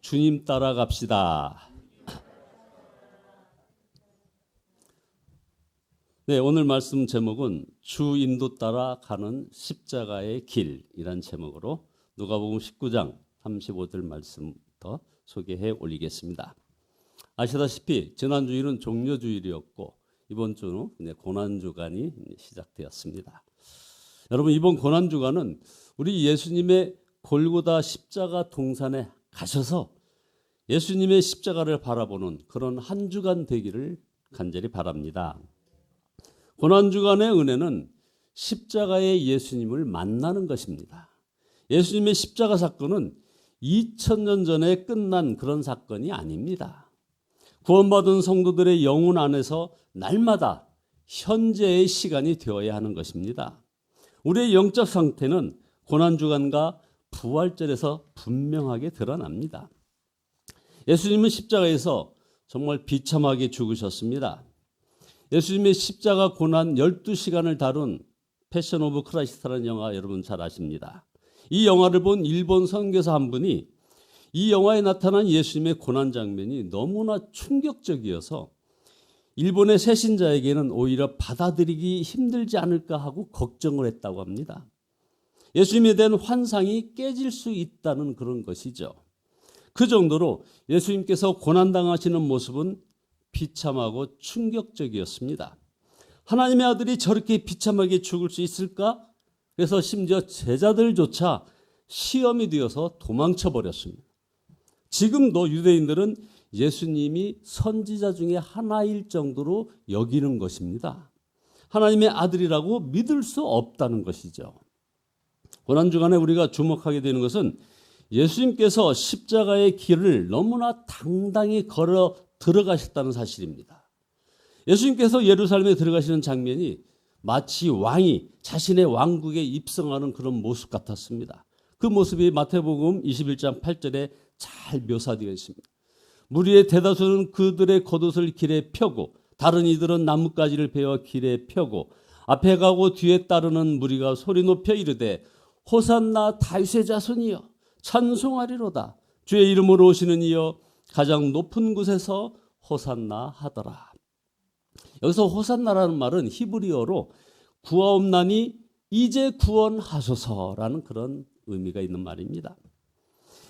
주님 따라갑시다. 네, 오늘 말씀 제목은 주 인도 따라 가는 십자가의 길이란 제목으로 누가복음 19장 35절 말씀부터 소개해 올리겠습니다. 아시다시피 지난주일은 종려주일이었고 이번 주는 고난주간이 시작되었습니다. 여러분, 이번 고난주간은 우리 예수님의 골고다 십자가 동산에 가셔서 예수님의 십자가를 바라보는 그런 한 주간 되기를 간절히 바랍니다. 고난주간의 은혜는 십자가의 예수님을 만나는 것입니다. 예수님의 십자가 사건은 2000년 전에 끝난 그런 사건이 아닙니다. 구원받은 성도들의 영혼 안에서 날마다 현재의 시간이 되어야 하는 것입니다. 우리의 영적 상태는 고난주간과 부활절에서 분명하게 드러납니다. 예수님은 십자가에서 정말 비참하게 죽으셨습니다. 예수님의 십자가 고난 12시간을 다룬 패션 오브 크라이스트라는 영화 여러분 잘 아십니다. 이 영화를 본 일본 선교사 한 분이 이 영화에 나타난 예수님의 고난 장면이 너무나 충격적이어서 일본의 새신자에게는 오히려 받아들이기 힘들지 않을까 하고 걱정을 했다고 합니다. 예수님에 대한 환상이 깨질 수 있다는 그런 것이죠. 그 정도로 예수님께서 고난당하시는 모습은 비참하고 충격적이었습니다. 하나님의 아들이 저렇게 비참하게 죽을 수 있을까? 그래서 심지어 제자들조차 시험이 되어서 도망쳐 버렸습니다. 지금도 유대인들은 예수님이 선지자 중에 하나일 정도로 여기는 것입니다. 하나님의 아들이라고 믿을 수 없다는 것이죠. 고난주간에 우리가 주목하게 되는 것은 예수님께서 십자가의 길을 너무나 당당히 걸어 들어가셨다는 사실입니다. 예수님께서 예루살렘에 들어가시는 장면이 마치 왕이 자신의 왕국에 입성하는 그런 모습 같았습니다. 그 모습이 마태복음 21장 8절에 잘 묘사되어 있습니다. 무리의 대다수는 그들의 겉옷을 길에 펴고 다른 이들은 나뭇가지를 베어 길에 펴고 앞에 가고 뒤에 따르는 무리가 소리 높여 이르되 호산나 다윗의 자손이여 찬송하리로다. 주의 이름으로 오시는 이여 가장 높은 곳에서 호산나 하더라. 여기서 호산나라는 말은 히브리어로 구하옵나니 이제 구원하소서라는 그런 의미가 있는 말입니다.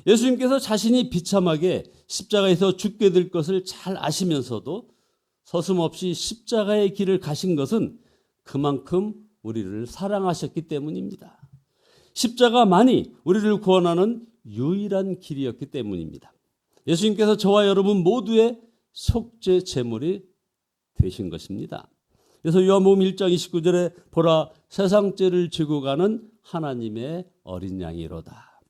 예수님께서 자신이 비참하게 십자가에서 죽게 될 것을 잘 아시면서도 서슴없이 십자가의 길을 가신 것은 그만큼 우리를 사랑하셨기 때문입니다. 십자가만이 우리를 구원하는 유일한 길이었기 때문입니다. 예수님께서 저와 여러분 모두의 속죄 제물이 되신 것입니다. 그래서 요한복음 1장 29절에 보라 세상 죄를 지고 가는 하나님의 어린 양이로다.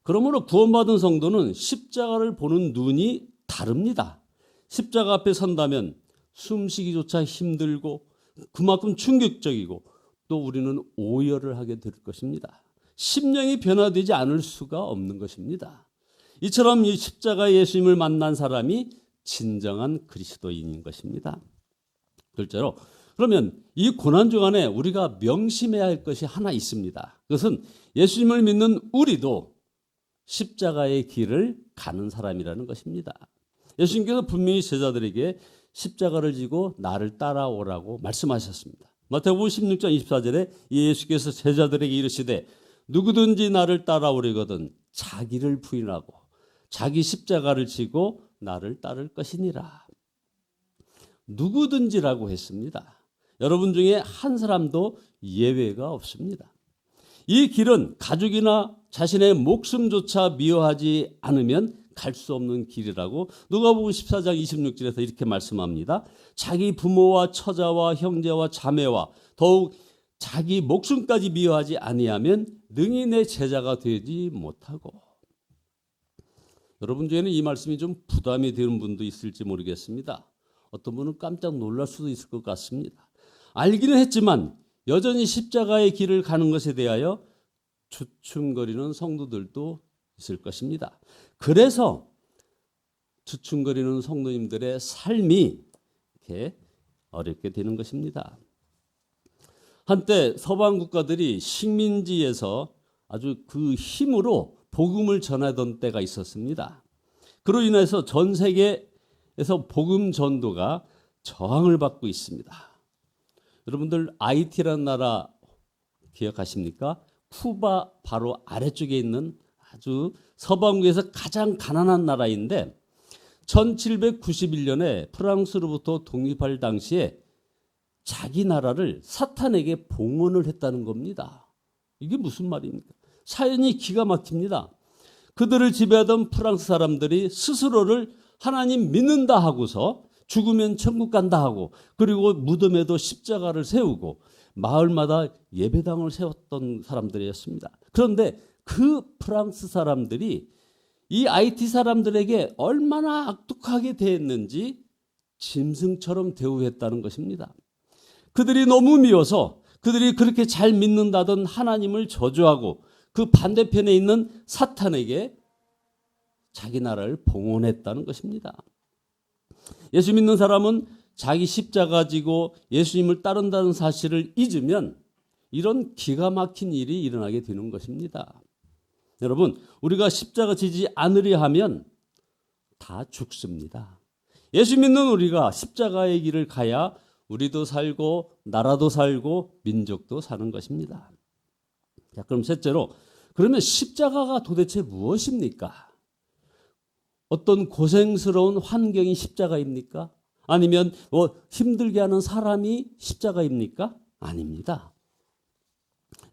그러므로 구원받은 성도는 십자가를 보는 눈이 다릅니다. 십자가 앞에 선다면 숨쉬기조차 힘들고 그만큼 충격적이고 또 우리는 오열을 하게 될 것입니다. 심령이 변화되지 않을 수가 없는 것입니다. 이처럼 이 십자가 예수님을 만난 사람이 진정한 그리스도인인 것입니다. 둘째로, 그러면 이 고난주간에 우리가 명심해야 할 것이 하나 있습니다. 그것은 예수님을 믿는 우리도 십자가의 길을 가는 사람이라는 것입니다. 예수님께서 분명히 제자들에게 십자가를 지고 나를 따라오라고 말씀하셨습니다. 마태복음 16장 24절에 예수께서 제자들에게 이르시되 누구든지 나를 따라오려거든 자기를 부인하고 자기 십자가를 지고 나를 따를 것이니라. 누구든지라고 했습니다. 여러분 중에 한 사람도 예외가 없습니다. 이 길은 가족이나 자신의 목숨조차 미워하지 않으면 갈 수 없는 길이라고 누가복음 14장 26절에서 이렇게 말씀합니다. 자기 부모와 처자와 형제와 자매와 더욱 자기 목숨까지 미워하지 아니하면 능히 내 제자가 되지 못하고. 여러분 중에는 이 말씀이 좀 부담이 되는 분도 있을지 모르겠습니다. 어떤 분은 깜짝 놀랄 수도 있을 것 같습니다. 알기는 했지만 여전히 십자가의 길을 가는 것에 대하여 주춤거리는 성도들도 있을 것입니다. 그래서 주춤거리는 성도님들의 삶이 이렇게 어렵게 되는 것입니다. 한때 서방 국가들이 식민지에서 아주 그 힘으로 복음을 전하던 때가 있었습니다. 그로 인해서 전 세계에서 복음 전도가 저항을 받고 있습니다. 여러분들 하이티라는 나라 기억하십니까? 쿠바 바로 아래쪽에 있는 아주 서방구에서 가장 가난한 나라인데 1791년에 프랑스로부터 독립할 당시에 자기 나라를 사탄에게 봉헌을 했다는 겁니다. 이게 무슨 말입니까? 사연이 기가 막힙니다. 그들을 지배하던 프랑스 사람들이 스스로를 하나님 믿는다 하고서 죽으면 천국 간다 하고, 그리고 무덤에도 십자가를 세우고 마을마다 예배당을 세웠던 사람들이었습니다. 그런데 그 프랑스 사람들이 이 IT 사람들에게 얼마나 악독하게 대했는지 짐승처럼 대우했다는 것입니다. 그들이 너무 미워서 그들이 그렇게 잘 믿는다던 하나님을 저주하고 그 반대편에 있는 사탄에게 자기 나라를 봉헌했다는 것입니다. 예수 믿는 사람은 자기 십자가 지고 예수님을 따른다는 사실을 잊으면 이런 기가 막힌 일이 일어나게 되는 것입니다. 여러분, 우리가 십자가 지지 않으려 하면 다 죽습니다. 예수 믿는 우리가 십자가의 길을 가야 우리도 살고 나라도 살고 민족도 사는 것입니다. 자, 그럼 셋째로, 그러면 십자가가 도대체 무엇입니까? 어떤 고생스러운 환경이 십자가입니까? 아니면 힘들게 하는 사람이 십자가입니까? 아닙니다.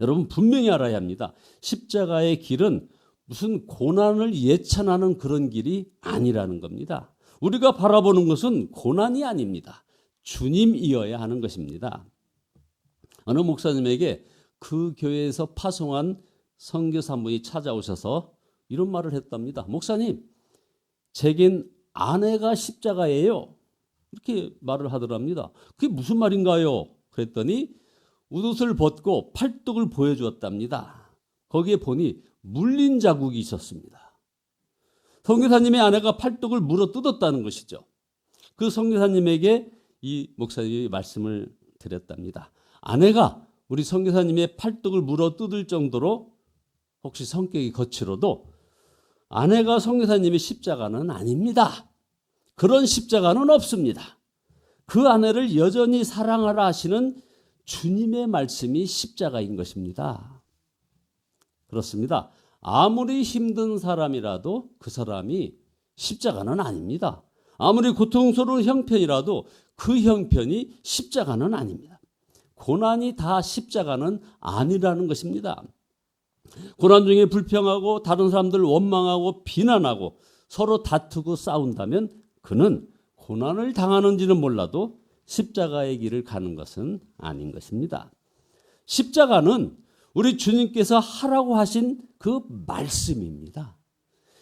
여러분, 분명히 알아야 합니다. 십자가의 길은 무슨 고난을 예찬하는 그런 길이 아니라는 겁니다. 우리가 바라보는 것은 고난이 아닙니다. 주님이어야 하는 것입니다. 어느 목사님에게 그 교회에서 파송한 선교사 한 분이 찾아오셔서 이런 말을 했답니다. 목사님, 제겐 아내가 십자가예요. 이렇게 말을 하더랍니다. 그게 무슨 말인가요? 그랬더니 웃옷을 벗고 팔뚝을 보여주었답니다. 거기에 보니 물린 자국이 있었습니다. 선교사님의 아내가 팔뚝을 물어 뜯었다는 것이죠. 그 선교사님에게 이 목사님이 말씀을 드렸답니다. 아내가 우리 선교사님의 팔뚝을 물어 뜯을 정도로 혹시 성격이 거칠어도 아내가 선교사님의 십자가는 아닙니다. 그런 십자가는 없습니다. 그 아내를 여전히 사랑하라 하시는 주님의 말씀이 십자가인 것입니다. 그렇습니다. 아무리 힘든 사람이라도 그 사람이 십자가는 아닙니다. 아무리 고통스러운 형편이라도 그 형편이 십자가는 아닙니다. 고난이 다 십자가는 아니라는 것입니다. 고난 중에 불평하고 다른 사람들 원망하고 비난하고 서로 다투고 싸운다면 그는 고난을 당하는지는 몰라도 십자가의 길을 가는 것은 아닌 것입니다. 십자가는 우리 주님께서 하라고 하신 그 말씀입니다.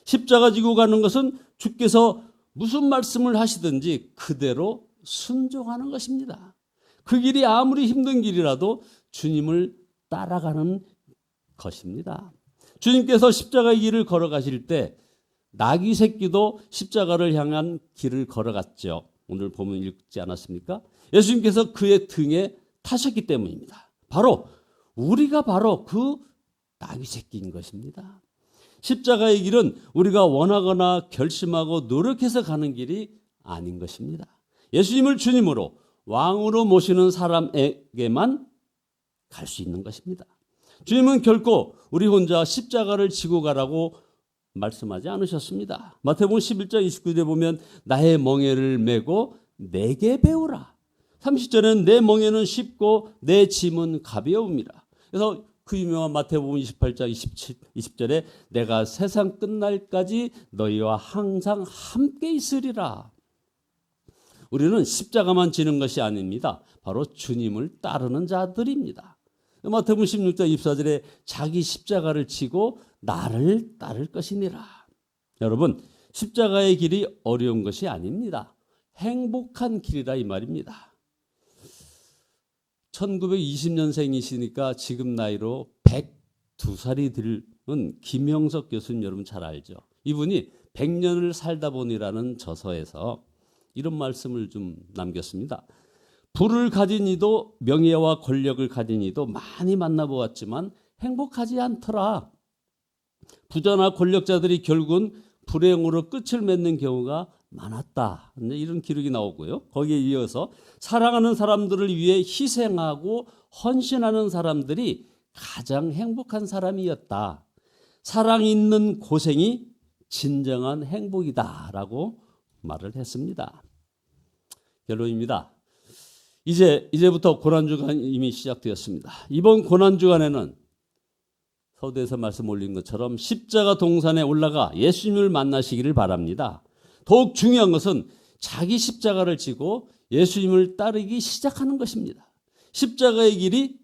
십자가 지고 가는 것은 주께서 무슨 말씀을 하시든지 그대로 순종하는 것입니다. 그 길이 아무리 힘든 길이라도 주님을 따라가는 것입니다. 주님께서 십자가의 길을 걸어가실 때 나귀 새끼도 십자가를 향한 길을 걸어갔죠. 오늘 보면 읽지 않았습니까? 예수님께서 그의 등에 타셨기 때문입니다. 우리가 바로 그 나귀 새끼인 것입니다. 십자가의 길은 우리가 원하거나 결심하고 노력해서 가는 길이 아닌 것입니다. 예수님을 주님으로 왕으로 모시는 사람에게만 갈 수 있는 것입니다. 주님은 결코 우리 혼자 십자가를 지고 가라고 말씀하지 않으셨습니다. 마태복음 11장 29절에 보면 나의 멍에를 메고 내게 배우라. 30절에는 내 멍에는 쉽고 내 짐은 가벼움이라. 그래서 그 유명한 마태복음 28장 20절에 내가 세상 끝날까지 너희와 항상 함께 있으리라. 우리는 십자가만 지는 것이 아닙니다. 바로 주님을 따르는 자들입니다. 마태복음 16장 24절에 자기 십자가를 지고 나를 따를 것이니라. 여러분, 십자가의 길이 어려운 것이 아닙니다. 행복한 길이라 이 말입니다. 1920년생이시니까 지금 나이로 102살이 되는 김영석 교수님 여러분 잘 알죠? 이분이 100년을 살다 보니라는 저서에서 이런 말씀을 좀 남겼습니다. 부를 가진 이도 명예와 권력을 가진 이도 많이 만나보았지만 행복하지 않더라. 부자나 권력자들이 결국은 불행으로 끝을 맺는 경우가 많았다. 이런 기록이 나오고요. 거기에 이어서 사랑하는 사람들을 위해 희생하고 헌신하는 사람들이 가장 행복한 사람이었다. 사랑 있는 고생이 진정한 행복이다라고 말을 했습니다. 결론입니다. 이제부터 고난주간이 이미 시작되었습니다. 이번 고난주간에는 서두에서 말씀 올린 것처럼 십자가 동산에 올라가 예수님을 만나시기를 바랍니다. 더욱 중요한 것은 자기 십자가를 지고 예수님을 따르기 시작하는 것입니다. 십자가의 길이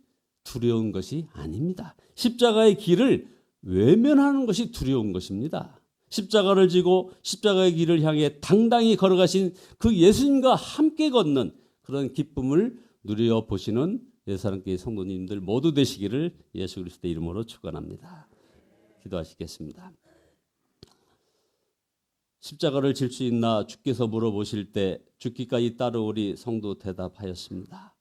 두려운 것이 아닙니다. 십자가의 길을 외면하는 것이 두려운 것입니다. 십자가를 지고 십자가의 길을 향해 당당히 걸어가신 그 예수님과 함께 걷는 그런 기쁨을 누려보시는 예사랑교회 성도님들 모두 되시기를 예수 그리스도의 이름으로 축원합니다. 기도하시겠습니다. 십자가를 질 수 있나 주께서 물어보실 때 죽기까지 따르오리 성도 대답하였습니다.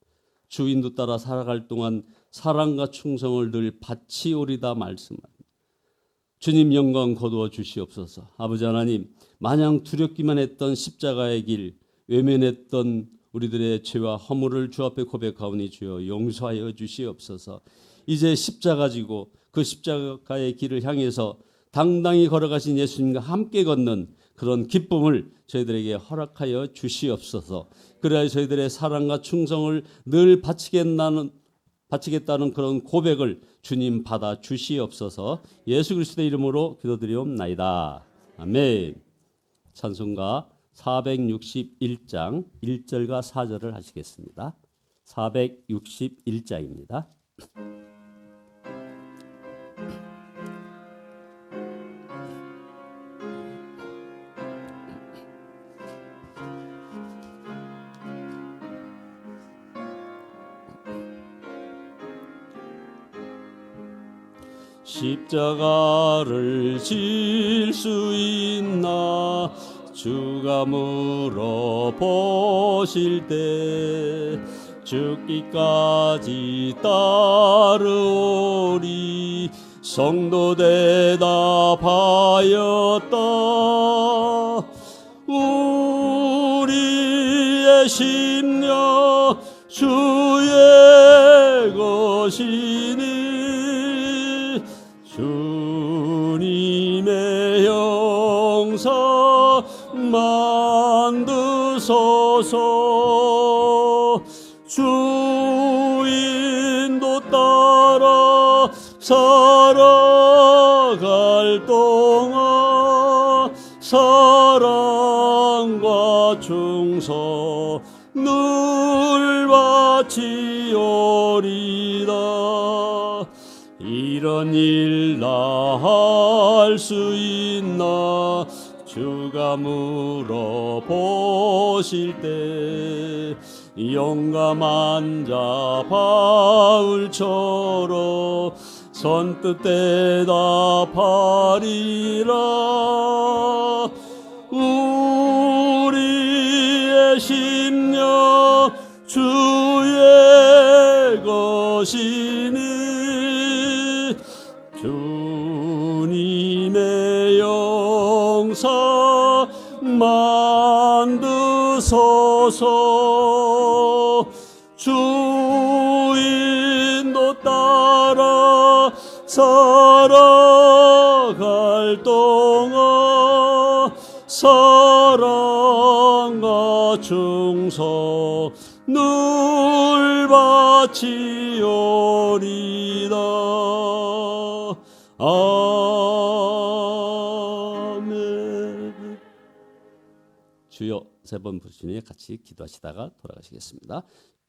주 인도 따라 살아갈 동안 사랑과 충성을 늘 바치오리다 말씀합니다. 주님 영광 거두어 주시옵소서. 아버지 하나님, 마냥 두렵기만 했던 십자가의 길, 외면했던 우리들의 죄와 허물을 주 앞에 고백하오니 주여 용서하여 주시옵소서. 이제 십자가 지고 그 십자가의 길을 향해서 당당히 걸어가신 예수님과 함께 걷는 그런 기쁨을 저희들에게 허락하여 주시옵소서. 그래야 저희들의 사랑과 충성을 늘 바치겠다는 그런 고백을 주님 받아 주시옵소서. 예수 그리스도의 이름으로 기도드리옵나이다. 아멘. 찬송가 461장 1절과 4절을 하시겠습니다. 461장입니다. 십자가를 질 수 있나 주가 물어보실 때 죽기까지 따르오리 성도 대답하였다. 우리의 심령 주의 것이니 주님의 영사 만드소서. 주 인도 따라 살아갈 동안 사랑과 충성 늘 바치오리다. 이런 일 나 할 수 있나 주가 물어보실 때 용감한 자 바울처럼 선뜻 대답하리라. 우리의 심령 주의 것이니 주님의 영사 만드소서. 주 인도 따라 살아갈 동안 사랑과 충성 늘 바치오리다. 아멘. 주여 세 번 부르시니 같이 기도하시다가 돌아가시겠습니다.